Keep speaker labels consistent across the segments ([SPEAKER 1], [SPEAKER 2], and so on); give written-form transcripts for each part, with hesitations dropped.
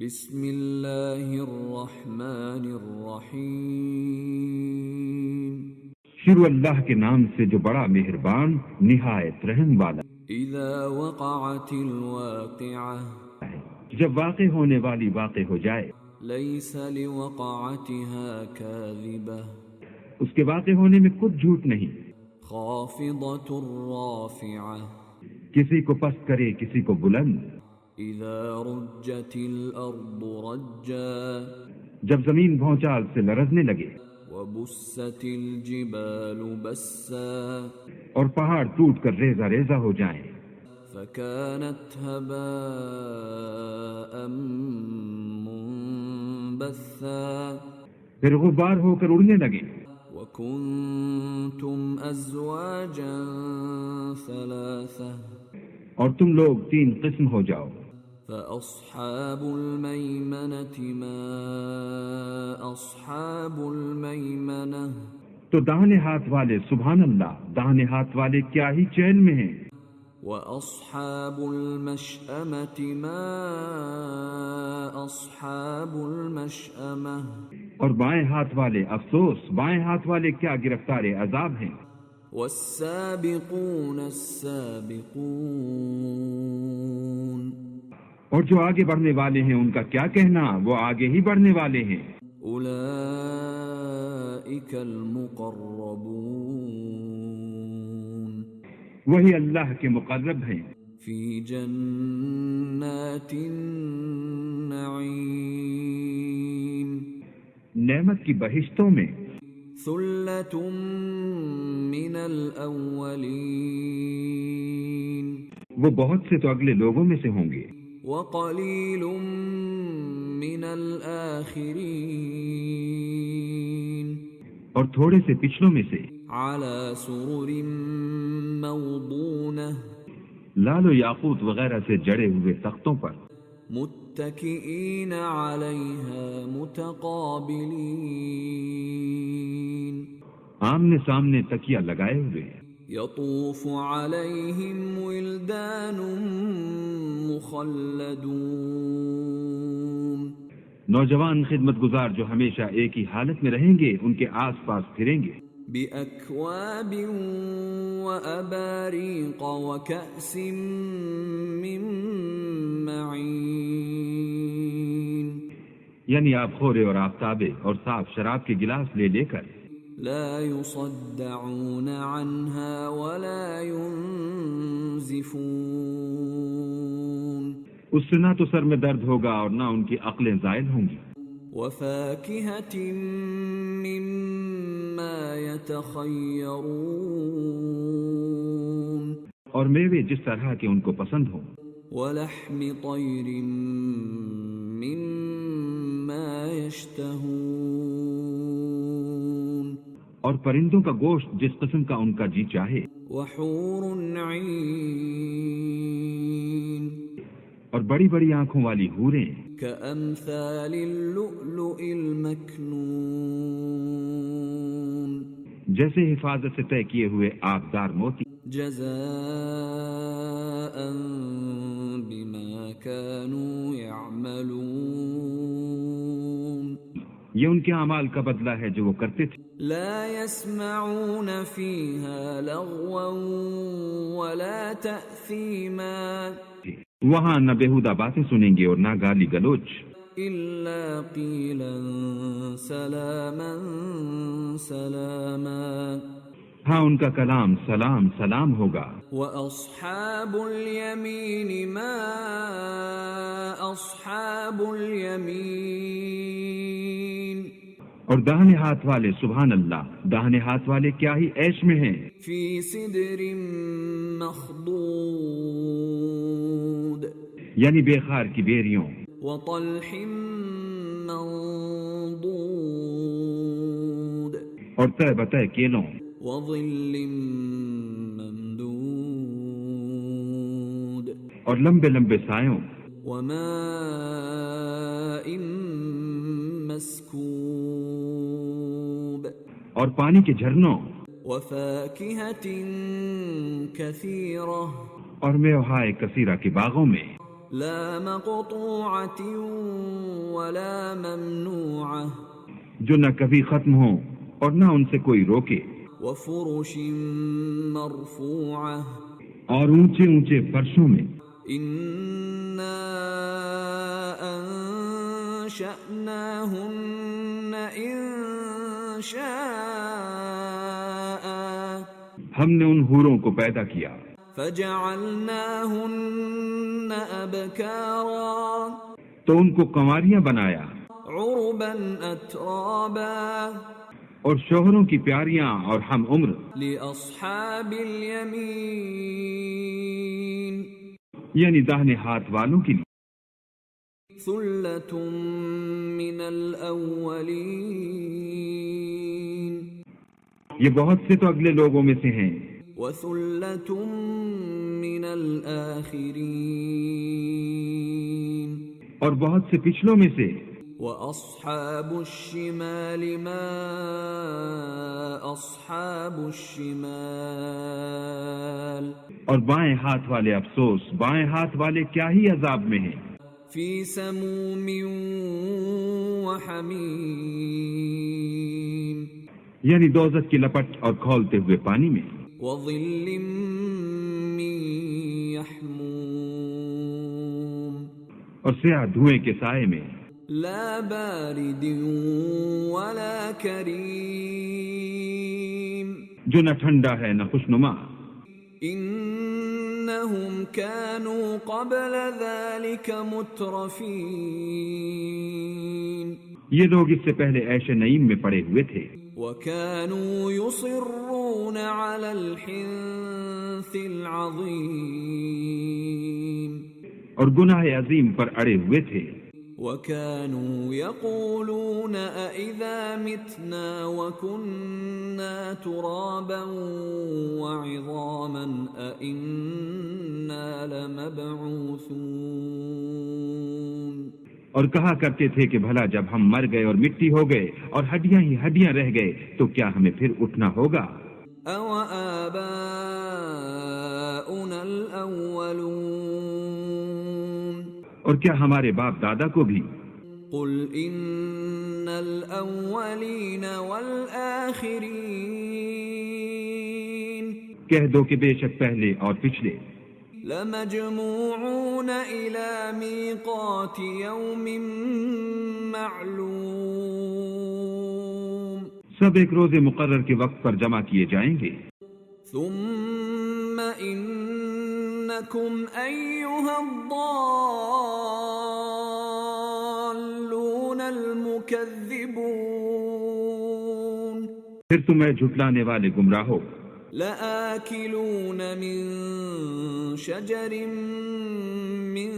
[SPEAKER 1] بسم اللہ الرحمن الرحیم
[SPEAKER 2] شروع اللہ کے نام سے جو بڑا مہربان نہایت رحم والا
[SPEAKER 1] اذا وقعت الواقعہ
[SPEAKER 2] ہے۔ جب واقع ہونے والی واقع ہو جائے،
[SPEAKER 1] لیس لوقعتها کاذبہ
[SPEAKER 2] اس کے واقع ہونے میں کچھ جھوٹ نہیں،
[SPEAKER 1] خافضۃ رافعہ
[SPEAKER 2] کسی کو پست کرے کسی کو بلند۔
[SPEAKER 1] اذا رجت الارض رجا
[SPEAKER 2] جب زمین بھونچال سے لرزنے لگے
[SPEAKER 1] وبست الجبال بسا
[SPEAKER 2] اور پہاڑ ٹوٹ کر ریزہ ریزہ ہو جائیں،
[SPEAKER 1] فكانت هباء منبثا
[SPEAKER 2] پھر غبار ہو کر اڑنے لگے،
[SPEAKER 1] وكنتم ازواجا ثلاثة
[SPEAKER 2] اور تم لوگ تین قسم ہو جاؤ۔
[SPEAKER 1] فأصحاب الميمنة ما أصحاب الميمنة
[SPEAKER 2] تو داہنے ہاتھ والے سبحان اللہ، داہنے ہاتھ والے کیا ہی چین میں ہیں،
[SPEAKER 1] وأصحاب المشأمة ما أصحاب المشأمة
[SPEAKER 2] اور بائیں ہاتھ والے افسوس، بائیں ہاتھ والے کیا گرفتار عذاب ہیں۔
[SPEAKER 1] والسابقون السابقون
[SPEAKER 2] اور جو آگے بڑھنے والے ہیں ان کا کیا کہنا، وہ آگے ہی بڑھنے والے ہیں۔
[SPEAKER 1] أولئك المقربون
[SPEAKER 2] وہی اللہ کے مقرب ہیں،
[SPEAKER 1] في جنات النعيم
[SPEAKER 2] نعمت کی بہشتوں میں۔
[SPEAKER 1] ثلة من الأولين
[SPEAKER 2] وہ بہت سے تو اگلے لوگوں میں سے ہوں گے،
[SPEAKER 1] وقليل من الآخرين
[SPEAKER 2] اور تھوڑے سے پچھلوں میں سے۔
[SPEAKER 1] على سرر موضونة
[SPEAKER 2] لال و یاقوت وغیرہ سے جڑے ہوئے تختوں پر،
[SPEAKER 1] متكئين عليها متقابلين
[SPEAKER 2] آمنے سامنے تکیہ لگائے ہوئے۔
[SPEAKER 1] يطوف عليهم ولدان مخلدون
[SPEAKER 2] نوجوان خدمت گزار جو ہمیشہ ایک ہی حالت میں رہیں گے ان کے آس پاس پھریں گے،
[SPEAKER 1] بأكواب وأباريق وكأس من معين
[SPEAKER 2] یعنی آپ خورے اور آفتابے اور صاف شراب کے گلاس لے لے کر،
[SPEAKER 1] لا يصدعون عنها ولا ينزفون
[SPEAKER 2] اس سے نہ تو سر میں درد ہوگا اور نہ ان کی عقلیں زائل ہوں گی۔
[SPEAKER 1] وفاكهة مما يتخيرون
[SPEAKER 2] اور میوے جس طرح کے ان کو پسند ہوں،
[SPEAKER 1] ولحم طير مما يشتهون
[SPEAKER 2] اور پرندوں کا گوشت جس قسم کا ان کا جی چاہے،
[SPEAKER 1] وحور عين
[SPEAKER 2] اور بڑی بڑی آنکھوں والی حوریں
[SPEAKER 1] كأمثال اللؤلؤ المكنون
[SPEAKER 2] جیسے حفاظت سے طے کیے ہوئے آبدار موتی،
[SPEAKER 1] جزاء بما كانوا يعملون
[SPEAKER 2] یہ ان کے اعمال کا بدلہ ہے جو وہ کرتے تھے۔
[SPEAKER 1] لا يسمعون فيها لغوا ولا تأثيما
[SPEAKER 2] وہاں نہ بےہودہ باتیں سنیں گے اور نہ گالی گلوچ،
[SPEAKER 1] إلا قيلا سلاما سلاما
[SPEAKER 2] ہاں ان کا کلام سلام سلام ہوگا۔
[SPEAKER 1] وأصحاب اليمين ما أصحاب اليمين
[SPEAKER 2] اور داہنے ہاتھ والے سبحان اللہ، داہنے ہاتھ والے کیا ہی عیش میں ہیں،
[SPEAKER 1] في سدر مخضود
[SPEAKER 2] یعنی بے خار کی بیریوں
[SPEAKER 1] وطلح منضود
[SPEAKER 2] اور طے بطے کیلوں
[SPEAKER 1] وظل ممدود
[SPEAKER 2] اور لمبے لمبے سایوں
[SPEAKER 1] وماء مسكوب
[SPEAKER 2] اور پانی کے جھرنوں
[SPEAKER 1] وفاكهة كثيرة
[SPEAKER 2] اور میوہائے کثیرہ کے باغوں میں۔
[SPEAKER 1] لا مقطوعة ولا ممنوعة
[SPEAKER 2] جو نہ کبھی ختم ہو اور نہ ان سے کوئی روکے،
[SPEAKER 1] وفرش مرفوعة
[SPEAKER 2] اور اونچے اونچے فرشوں میں۔
[SPEAKER 1] إنا أنشأناهن إنشاء
[SPEAKER 2] ہم نے ان حوروں کو پیدا کیا،
[SPEAKER 1] فجعلناهن أبكارا
[SPEAKER 2] تو ان کو کنواریاں بنایا،
[SPEAKER 1] عربا أترابا
[SPEAKER 2] اور شوہروں کی پیاریاں اور ہم عمر،
[SPEAKER 1] لأصحاب اليمين
[SPEAKER 2] یعنی داہنے ہاتھ والوں کے لیے۔
[SPEAKER 1] ثلة من الأولين
[SPEAKER 2] یہ بہت سے تو اگلے لوگوں میں سے ہیں،
[SPEAKER 1] وثلة من الآخرين
[SPEAKER 2] اور بہت سے پچھلوں میں سے۔
[SPEAKER 1] وأصحاب الشمال ما أصحاب الشمال
[SPEAKER 2] اور بائیں ہاتھ والے افسوس، بائیں ہاتھ والے کیا ہی عذاب میں ہیں،
[SPEAKER 1] في سموم وحميم
[SPEAKER 2] یعنی دوزخ کی لپٹ اور کھولتے ہوئے پانی میں،
[SPEAKER 1] وظل من يحموم
[SPEAKER 2] اور سیاہ دھوئیں کے سائے میں،
[SPEAKER 1] لا بارد ولا كريم
[SPEAKER 2] جو نہ ٹھنڈا ہے نہ خوشنما۔
[SPEAKER 1] إنهم كانوا قبل ذلك مترفين
[SPEAKER 2] یہ لوگ اس سے پہلے عیش نعیم میں پڑے ہوئے تھے،
[SPEAKER 1] وكانوا يصرون على الحنث العظيم
[SPEAKER 2] اور گناہ عظیم پر اڑے ہوئے تھے،
[SPEAKER 1] وكانوا يقولون أإذا متنا وكنا ترابا وعظاما أإنا لمبعوثون
[SPEAKER 2] اور کہا کرتے تھے کہ بھلا جب ہم مر گئے اور مٹی ہو گئے اور ہڈیاں ہی ہڈیاں رہ گئے تو کیا ہمیں پھر اٹھنا ہوگا؟
[SPEAKER 1] أَوَآبَاؤُنَا الْأَوَّلُونَ
[SPEAKER 2] اور کیا ہمارے باپ دادا کو بھی؟
[SPEAKER 1] قُلْ إِنَّ الْأَوَّلِينَ وَالْآخِرِينَ
[SPEAKER 2] کہہ دو کہ بے شک پہلے اور پچھلے
[SPEAKER 1] لَمَجْمُوعُونَ إِلَى مِيقَاتِ يَوْمٍ مَّعْلُومٍ
[SPEAKER 2] سب ایک روز مقرر کے وقت پر جمع کیے جائیں گے۔
[SPEAKER 1] ثُمَّ إِنَّكُمْ أَيُّهَا الضَّالُّونَ الْمُكَذِّبُونَ
[SPEAKER 2] پھر تمہیں جھٹلانے والے گمراہو،
[SPEAKER 1] لَآكِلُونَ مِن شَجَرٍ مِّن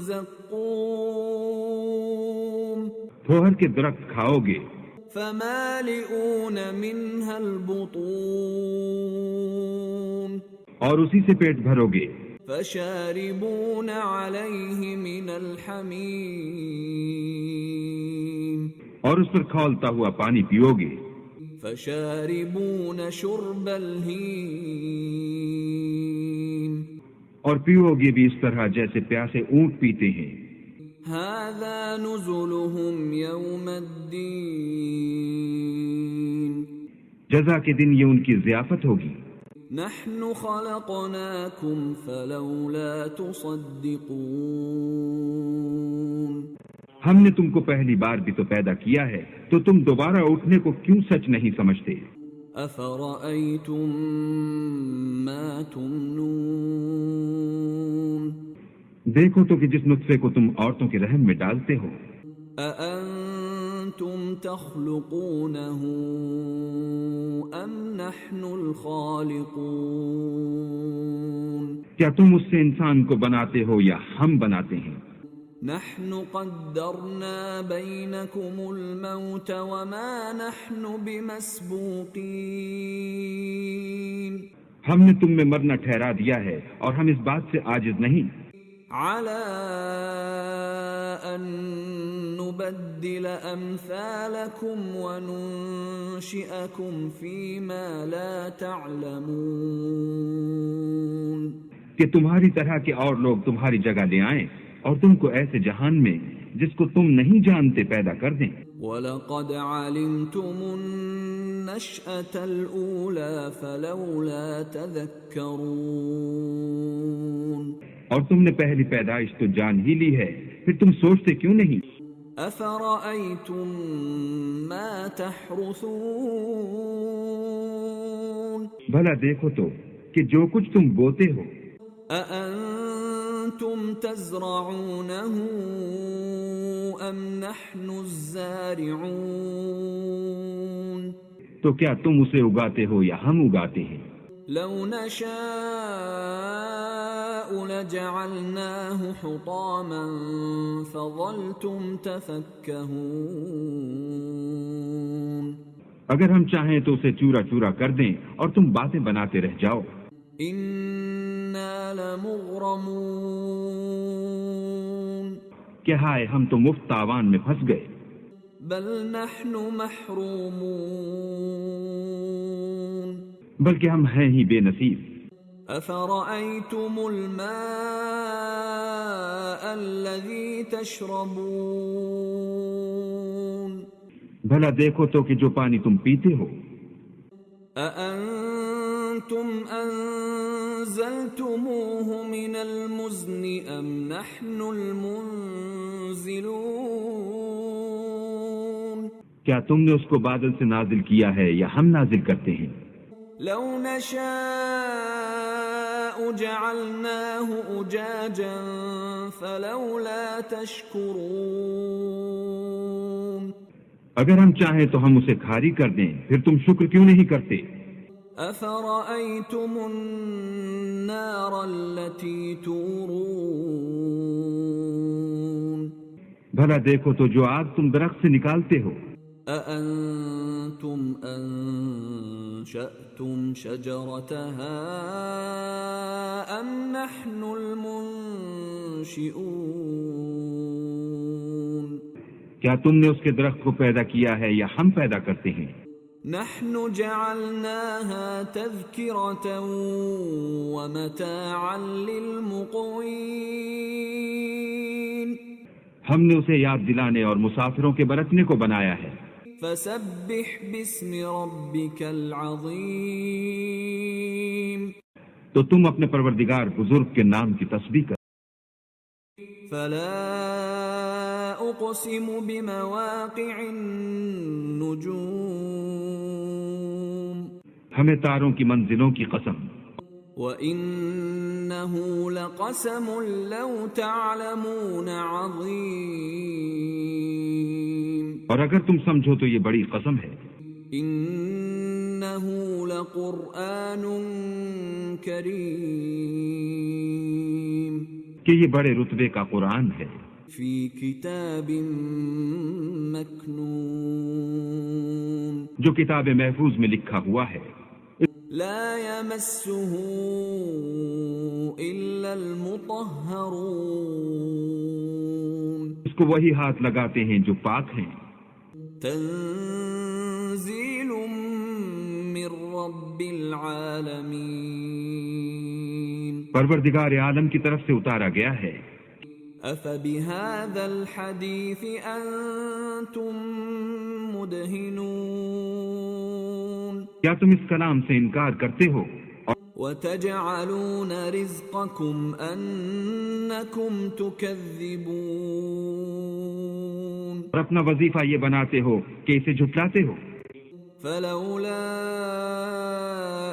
[SPEAKER 1] زَقُّومٍ
[SPEAKER 2] پھوہر کے درخت کھاؤ گے،
[SPEAKER 1] فَمَالِئُونَ مِنْهَا الْبُطُونَ
[SPEAKER 2] اور اسی سے پیٹ بھرو گے،
[SPEAKER 1] فَشَارِبُونَ عَلَيْهِ مِنَ الْحَمِيمِ
[SPEAKER 2] اور اس پر کھولتا ہوا پانی پیو گے،
[SPEAKER 1] فَشَارِبُونَ شُرْبَ الْهِيمِ
[SPEAKER 2] اور پیو گے بھی اس طرح جیسے پیاسے اونٹ پیتے ہیں۔
[SPEAKER 1] هَذَا نُزُلُهُمْ يَوْمَ الدِّينِ
[SPEAKER 2] جزا کے دن یہ ان کی ضیافت ہوگی۔
[SPEAKER 1] نَحْنُ خَلَقْنَاكُمْ فَلَوْلَا تُصَدِّقُونَ
[SPEAKER 2] ہم نے تم کو پہلی بار بھی تو پیدا کیا ہے، تو تم دوبارہ اٹھنے کو کیوں سچ نہیں سمجھتے؟
[SPEAKER 1] أَفَرَأَيْتُم مَّا تُمْنُونَ
[SPEAKER 2] دیکھو تو کہ جس نطفے کو تم عورتوں کے رحم میں ڈالتے ہو،
[SPEAKER 1] أَأَنتُمْ تَخْلُقُونَهُ أَمْ نَحْنُ الْخَالِقُونَ
[SPEAKER 2] کیا تم اس سے انسان کو بناتے ہو یا ہم بناتے ہیں؟
[SPEAKER 1] نحن قدرنا بينكم الموت وما نحن بمسبوقين
[SPEAKER 2] ہم نے تم میں مرنا ٹھہرا دیا ہے اور ہم اس بات سے عاجز نہیں،
[SPEAKER 1] على أن نبدل أمثالكم وننشئكم فيما لا تعلمون
[SPEAKER 2] کہ تمہاری طرح کے اور لوگ تمہاری جگہ لے آئیں اور تم کو ایسے جہان میں جس کو تم نہیں جانتے پیدا کر دیں.
[SPEAKER 1] وَلَقَدْ عَلِمْتُمُ النَّشْأَةَ الْأُولَى فَلَوْلَا تَذَكَّرُونَ.
[SPEAKER 2] اور تم نے پہلی پیدائش تو جان ہی لی ہے، پھر تم سوچتے کیوں نہیں؟
[SPEAKER 1] أَفَرَأَيْتُم مَّا تَحْرُثُونَ.
[SPEAKER 2] بھلا دیکھو تو کہ جو کچھ تم بوتے ہو،
[SPEAKER 1] أَأَنتُمْ تَزْرَعُونَهُ أَمْ نَحْنُ الزَّارِعُونَ.
[SPEAKER 2] تو کیا تم اسے اگاتے ہو یا ہم اگاتے ہیں؟
[SPEAKER 1] لَوْ نَشَاءُ لَجَعَلْنَاهُ حُطَامًا فَظَلْتُمْ تَفَكَّهُونَ.
[SPEAKER 2] اگر ہم چاہیں تو اسے چورا چورا کر دیں اور تم باتیں بناتے رہ جاؤ.
[SPEAKER 1] إِنَّا لَمُغْرَمُونَ.
[SPEAKER 2] کہ ہائے ہم تو مفت تاوان میں پھنس گئے.
[SPEAKER 1] بل نحن محرومون.
[SPEAKER 2] بلکہ ہم ہیں ہی بے نصیب.
[SPEAKER 1] أفرأيتم الماء الذي تشربون.
[SPEAKER 2] بھلا دیکھو تو کہ جو پانی تم پیتے ہو،
[SPEAKER 1] أأنتم أنزلتموه من المزن أم نحن المنزلون.
[SPEAKER 2] کیا تم نے اس کو بادل سے نازل کیا ہے یا ہم نازل کرتے ہیں؟
[SPEAKER 1] لو نشاء جعلناه أجاجا فلولا تشكرون.
[SPEAKER 2] اگر ہم چاہیں تو ہم اسے کھاری کر دیں، پھر تم شکر کیوں نہیں کرتے؟
[SPEAKER 1] أفرأيتم النار التي تورون.
[SPEAKER 2] بھلا دیکھو تو جو آگ تم درخت سے نکالتے ہو،
[SPEAKER 1] أأنتم أنشأتم شجرتها أم نحن المنشئون.
[SPEAKER 2] کیا تم نے اس کے درخت کو پیدا کیا ہے یا ہم پیدا کرتے ہیں؟
[SPEAKER 1] نحن جعلناها تذكرة ومتاعا للمقوين.
[SPEAKER 2] ہم نے اسے یاد دلانے اور مسافروں کے برتنے کو بنایا ہے.
[SPEAKER 1] فسبح باسم ربك العظيم.
[SPEAKER 2] تو تم اپنے پروردگار بزرگ کے نام کی تسبیح کر.
[SPEAKER 1] فلا اقسم بمواقع النجوم.
[SPEAKER 2] ہمیں تاروں کی منزلوں کی قسم.
[SPEAKER 1] وَإِنَّهُ لَقَسَمٌ لَوْ تَعْلَمُونَ عَظِيمٌ.
[SPEAKER 2] اور اگر تم سمجھو تو یہ بڑی قسم ہے.
[SPEAKER 1] إِنَّهُ لَقُرْآنٌ كَرِيمٌ.
[SPEAKER 2] کہ یہ بڑے رتبے کا قرآن ہے.
[SPEAKER 1] فِي كِتَابٍ مَكْنُونٍ.
[SPEAKER 2] جو کتاب محفوظ میں لکھا ہوا ہے.
[SPEAKER 1] لا يمسه إلا المطهرون.
[SPEAKER 2] اس کو وہی ہاتھ لگاتے ہیں جو پاک ہیں.
[SPEAKER 1] تنزيل من رب العالمين.
[SPEAKER 2] پروردگار عالم کی طرف سے اتارا گیا ہے.
[SPEAKER 1] أفبهذا الحديث أنتم مدهنون.
[SPEAKER 2] کیا تم اس کلام سے انکار کرتے ہو؟
[SPEAKER 1] وتجعلون رزقكم أنكم تكذبون.
[SPEAKER 2] اور اپنا وظیفہ یہ بناتے ہو کہ اسے جھٹلاتے ہو.
[SPEAKER 1] فلولا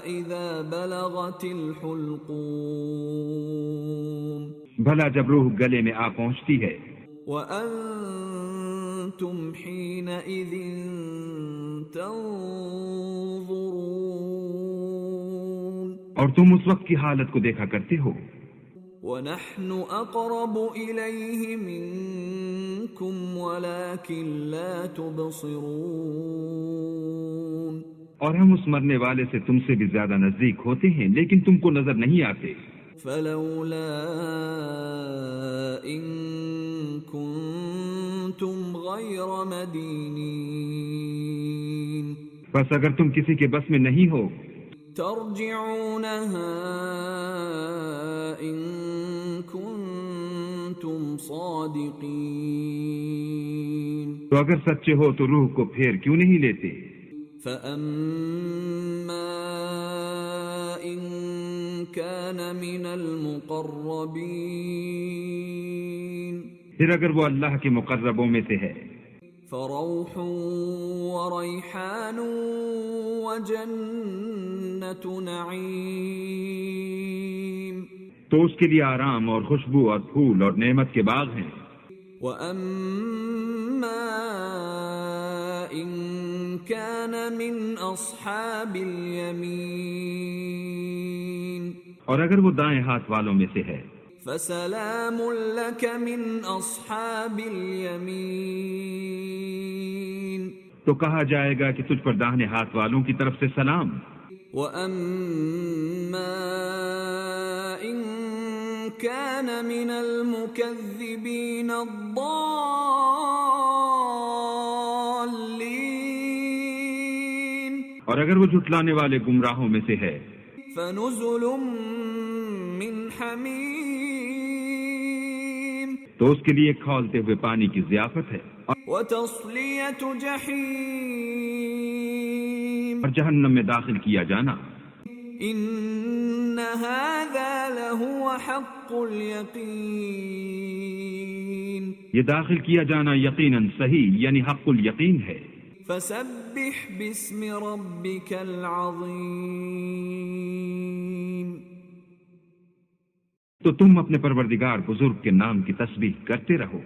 [SPEAKER 1] إذا بلغت الحلقوم.
[SPEAKER 2] بھلا جب روح گلے میں آ پہنچتی ہے.
[SPEAKER 1] وأنتم حينئذ تنظرون.
[SPEAKER 2] اور تم اس وقت کی حالت کو دیکھا کرتے ہو.
[SPEAKER 1] ونحن أقرب إليه منكم ولكن لا تبصرون.
[SPEAKER 2] اور ہم اس مرنے والے سے تم سے بھی زیادہ نزدیک ہوتے ہیں لیکن تم کو نظر نہیں آتے.
[SPEAKER 1] فلولا إن كنتم غير مدينين.
[SPEAKER 2] بس اگر تم کسی کے بس میں نہیں ہو
[SPEAKER 1] ترجعونها إن كنتم صادقين
[SPEAKER 2] تو اگر سچے ہو تو روح کو پھیر کیوں نہیں لیتے؟
[SPEAKER 1] فأما إن كان من المقربين
[SPEAKER 2] پھر اگر وہ اللہ کے مقربوں میں سے ہے
[SPEAKER 1] فروح وريحان وجنة نعيم
[SPEAKER 2] تو اس کے لیے آرام اور خوشبو اور پھول اور نعمت کے باغ ہیں.
[SPEAKER 1] وَأَمَّا إِن كَانَ مِنْ أَصْحَابِ الْيَمِينِ
[SPEAKER 2] اور اگر وہ دائیں ہاتھ والوں میں سے ہے
[SPEAKER 1] فَسَلَامٌ لَكَ مِنْ أَصْحَابِ الْيَمِينِ
[SPEAKER 2] تو کہا جائے گا کہ تجھ پر داہنے ہاتھ والوں کی طرف سے سلام.
[SPEAKER 1] وَأَمَّا إِن كَانَ مِنَ الْمُكَذِّبِينَ الضَّالِّينَ
[SPEAKER 2] اور اگر وہ جھٹلانے والے گمراہوں میں سے ہے
[SPEAKER 1] فَنُزُلٌ مِّنْ حَمِيمٍ
[SPEAKER 2] تو اس کے لیے کھولتے ہوئے پانی کی ضیافت ہے
[SPEAKER 1] وَتَصْلِيَةُ جَحِيمٍ
[SPEAKER 2] اور جہنم میں داخل کیا جانا.
[SPEAKER 1] إِنَّ هَذَا لَهُوَ حَقُّ الْيَقِينِ
[SPEAKER 2] یہ داخل کیا جانا یقیناً صحیح یعنی حق الیقین ہے.
[SPEAKER 1] فَسَبِّحْ بِاسْمِ رَبِّكَ الْعَظِيمِ
[SPEAKER 2] تو تم اپنے پروردگار بزرگ کے نام کی تسبیح کرتے رہو.